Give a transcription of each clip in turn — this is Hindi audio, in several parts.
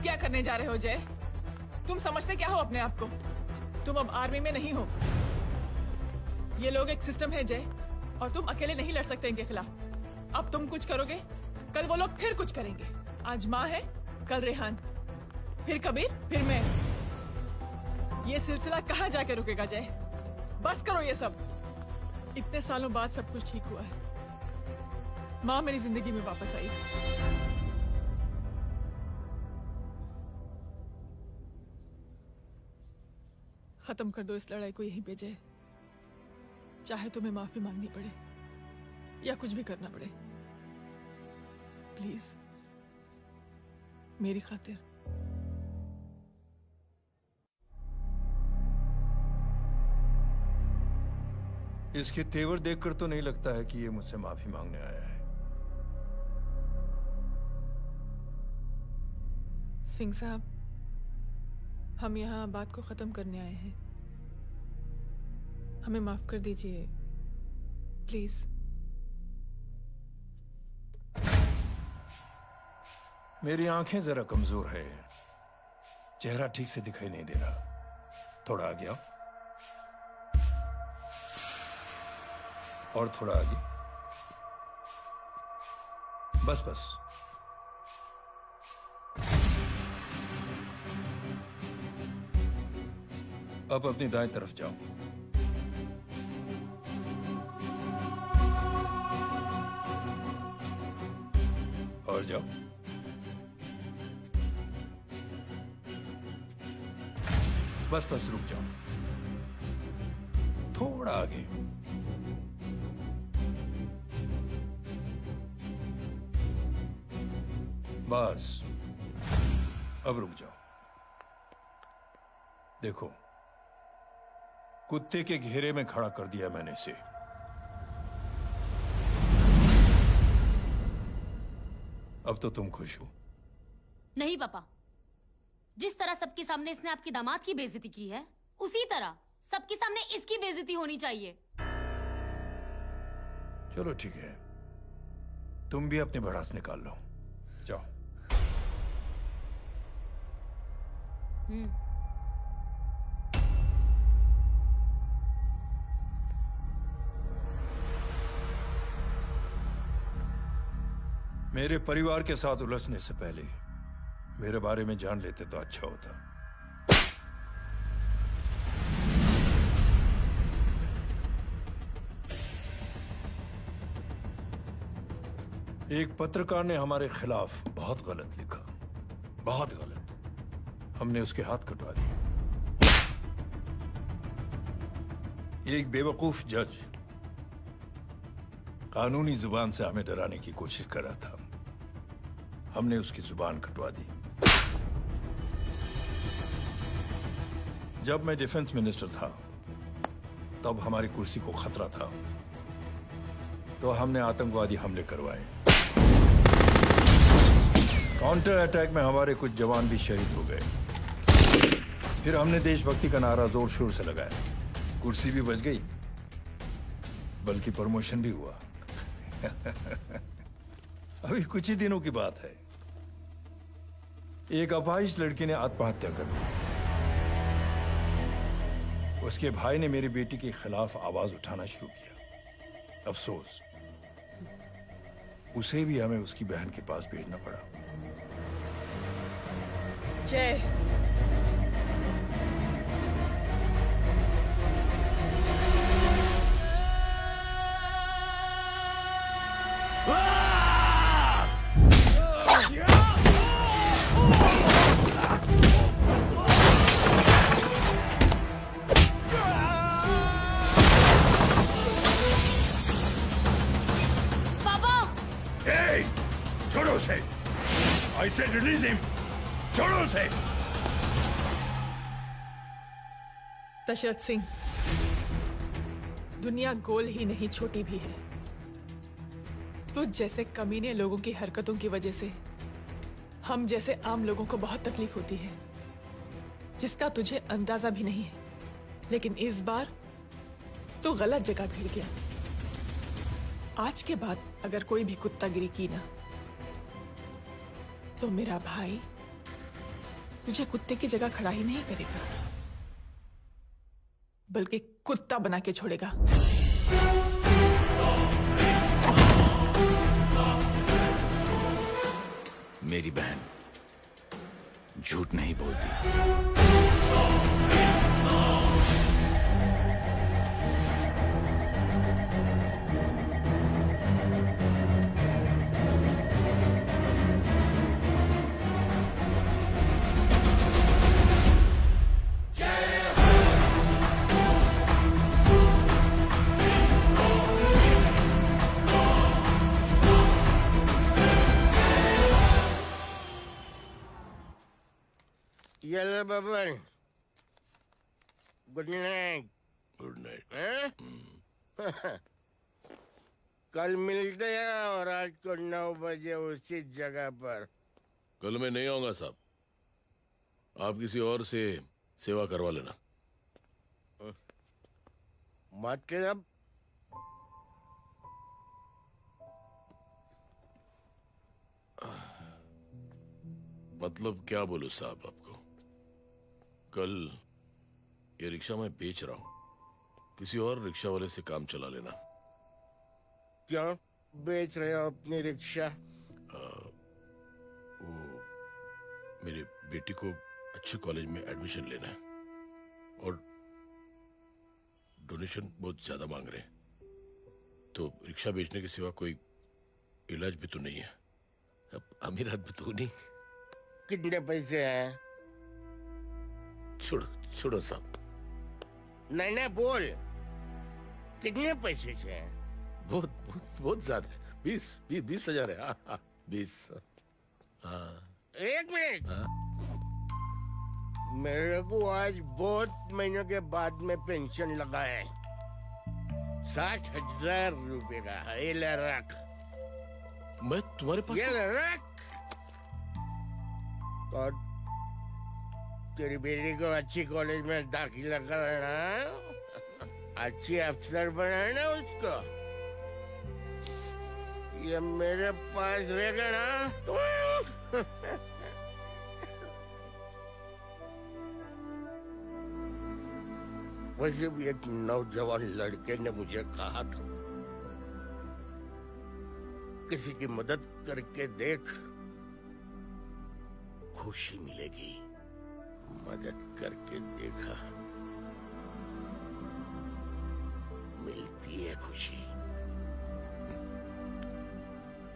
क्या करने जा रहे हो जय? तुम समझते क्या हो अपने आप को? तुम अब आर्मी में नहीं हो। ये लोग एक सिस्टम है जय, और तुम अकेले नहीं लड़ सकते इनके खिलाफ। अब तुम कुछ करोगे, कल वो लोग फिर कुछ करेंगे। आज माँ है, कल रेहान, फिर कबीर, फिर मैं। ये सिलसिला कहाँ जाके रुकेगा जय? बस करो ये सब। इतने सालों बाद सब कुछ ठीक हुआ है। माँ मेरी जिंदगी में वापस आई। खत्म कर दो इस लड़ाई को यहीं पे जय। चाहे तुम्हें माफी मांगनी पड़े या कुछ भी करना पड़े, प्लीज मेरी खातिर। इसके तेवर देखकर तो नहीं लगता है कि ये मुझसे माफी मांगने आया है। सिंह साहब, हम यहाँ बात को खत्म करने आए हैं। हमें माफ कर दीजिए प्लीज। मेरी आंखें जरा कमजोर है, चेहरा ठीक से दिखाई नहीं दे रहा। थोड़ा आगे आओ, और थोड़ा आगे। बस बस। अब अपनी दाएं तरफ जाओ। और जाओ। बस बस रुक जाओ, थोड़ा आगे। बस अब रुक जाओ। देखो, कुत्ते के घेरे में खड़ा कर दिया मैंने इसे। अब तो तुम खुश हो? नहीं पापा, जिस तरह सबके सामने इसने आपकी दामाद की बेइज्जती की है, उसी तरह सबके सामने इसकी बेइज्जती होनी चाहिए। चलो ठीक है, तुम भी अपनी भड़ास निकाल लो। जाओ। मेरे परिवार के साथ उलझने से पहले मेरे बारे में जान लेते तो अच्छा होता। एक पत्रकार ने हमारे खिलाफ बहुत गलत लिखा, बहुत गलत। हमने उसके हाथ कटवा दिए। एक बेवकूफ जज कानूनी जुबान से हमें डराने की कोशिश कर रहा था। हमने उसकी जुबान कटवा दी। जब मैं डिफेंस मिनिस्टर था, तब हमारी कुर्सी को खतरा था, तो हमने आतंकवादी हमले करवाए। काउंटर अटैक में हमारे कुछ जवान भी शहीद हो गए। फिर हमने देशभक्ति का नारा जोर शोर से लगाया। कुर्सी भी बच गई, बल्कि प्रमोशन भी हुआ। अभी कुछ ही दिनों की बात है, एक अपाहिज लड़की ने आत्महत्या कर ली। उसके भाई ने मेरी बेटी के खिलाफ आवाज उठाना शुरू किया। अफसोस, उसे भी हमें उसकी बहन के पास भेजना पड़ा। जय, छोड़ो उसे। I said release him. छोड़ो उसे। दशरथ सिंह, दुनिया गोल ही नहीं छोटी भी है। तुझ जैसे कमीने लोगों की हरकतों की वजह से हम जैसे आम लोगों को बहुत तकलीफ होती है, जिसका तुझे अंदाजा भी नहीं है। लेकिन इस बार तो गलत जगह भिड़ गया। आज के बाद अगर कोई भी कुत्तागिरी की ना, तो मेरा भाई तुझे कुत्ते की जगह खड़ा ही नहीं करेगा, बल्कि कुत्ता बना के छोड़ेगा। मेरी बहन झूठ नहीं बोलती। Yellow bubble. Good night. Good night. हैं? कल मिलते हैं और आज को 9 बजे उसी जगह पर। कल मैं नहीं आऊंगा साहब, आप किसी और से सेवा करवा लेना। मतलब मतलब क्या बोलूं साहब आपको, कल ये रिक्शा मैं बेच रहा हूं, किसी और रिक्शा वाले से काम चला लेना। क्यों बेच रहे हो अपनी रिक्शा? वो मेरे बेटी को अच्छे कॉलेज में एडमिशन लेना है और डोनेशन बहुत ज्यादा मांग रहे हैं, तो रिक्शा बेचने के सिवा कोई इलाज भी तो नहीं है। अब अमीर आदमी तो नहीं। कितने पैसे हैं? छोड़ो छोड़ो साहब, नहीं नहीं बोल, कितने पैसे से हैं? बहुत बहुत बहुत ज्यादा है। 20,000 है। हाँ, हाँ, 20। हाँ। एक मिनट। हाँ? मेरे को आज बहुत महीनों के बाद में पेंशन लगा है, 60,000 रुपए का। ये ले रख, मैं तुम्हारे पास ये ले रख। और तेरी बेटी को अच्छी कॉलेज में दाखिला कराना, अच्छी अफसर बनाना उसको। ये मेरे पास रहेगा ना। वैसे भी एक नौजवान लड़के ने मुझे कहा था, किसी की मदद करके देख, खुशी मिलेगी। मदद करके देखा, मिलती है खुशी।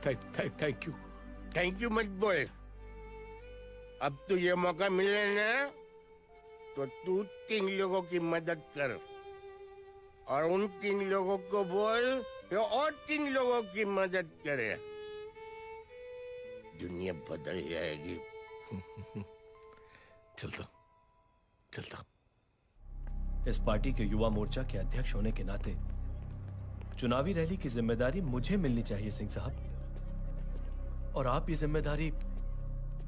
Thank you. थैंक यू मत बोल। अब तो ये मौका मिले ना, तो तू 3 लोगों की मदद कर, और उन 3 लोगों को बोल जो और 3 लोगों की मदद करे। दुनिया बदल जाएगी। चलता। इस पार्टी के युवा मोर्चा के अध्यक्ष होने के नाते चुनावी रैली की जिम्मेदारी मुझे मिलनी चाहिए सिंह साहब, और आप ये जिम्मेदारी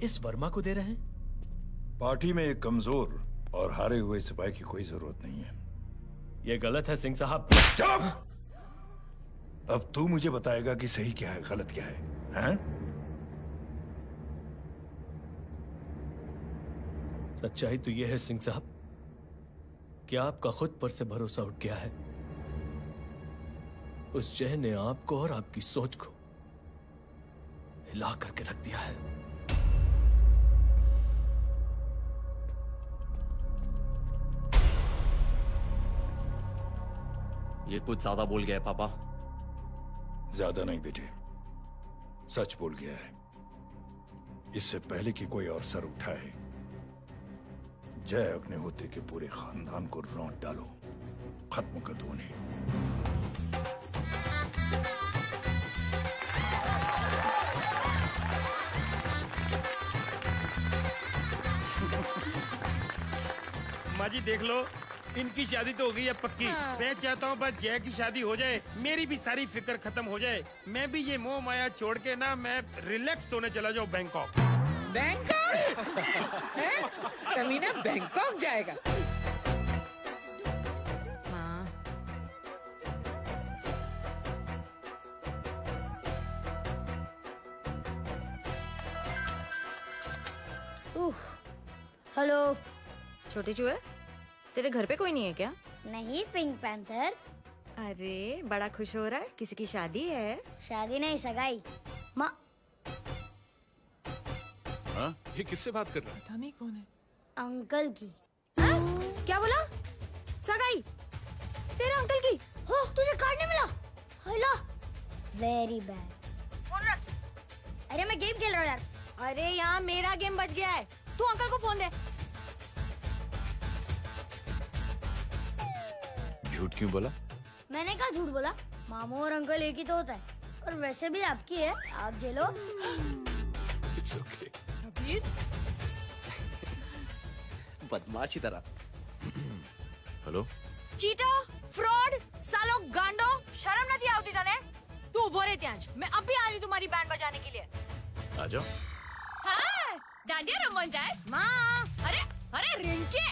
इस वर्मा को दे रहे हैं। पार्टी में एक कमजोर और हारे हुए सिपाही की कोई जरूरत नहीं है। यह गलत है सिंह साहब। चुप! अब तू मुझे बताएगा कि सही क्या है, गलत क्या है, हैं? सच्चाई तो यह है सिंह साहब कि आपका खुद पर से भरोसा उठ गया है। उस जय ने आपको और आपकी सोच को हिला करके रख दिया है। ये कुछ ज्यादा बोल गया है पापा। ज्यादा नहीं बेटे, सच बोल गया है। इससे पहले कि कोई और सर उठाए, जय अग्निहोत्री के पूरे खानदान को रौंद डालो, खत्म कर दो उन्हें। माँ जी देख लो, इनकी शादी तो हो गई है पक्की। मैं चाहता हूँ बस जय की शादी हो जाए, मेरी भी सारी फिक्र खत्म हो जाए। मैं भी ये मोह माया छोड़ के ना, मैं रिलैक्स होने चला जाऊँ बैंकॉक। बैंकॉक? हैं? कमीना बैंकॉक जाएगा? हाँ। हेलो। छोटे चूहे, तेरे घर पे कोई नहीं है क्या? नहीं, पिंक पैंथर। अरे बड़ा खुश हो रहा है, किसी की शादी है? शादी नहीं, सगाई। माँ, हाँ? ये किससे बात कर रहा है? पता नहीं कौन है। अंकल की। हाँ? क्या बोला? सगाई? तेरे अंकल की? हो, तुझे कार्ड नहीं मिला? हेलो। Very bad. अरे मैं गेम खेल रहा हूँ यार। अरे यहाँ मेरा गेम बच गया है, तू अंकल को फोन दे। झूठ क्यों बोला? मैंने कहा झूठ बोला? मामू और अंकल एक ही तो होता है। और वैसे भी आपकी है, आप झेलो। It's okay. कबीर, बदमाशी तरह। हेलो चीटा, फ्रॉड, सालो गांडो, शर्म नहीं आवती तने? तू उभो रे ત્યાં જ, मैं अभी आ रही तुम्हारी बैंड बजाने के लिए। आ जाओ। हाँ, डांडिया रमन जाए। माँ, अरे रिंकी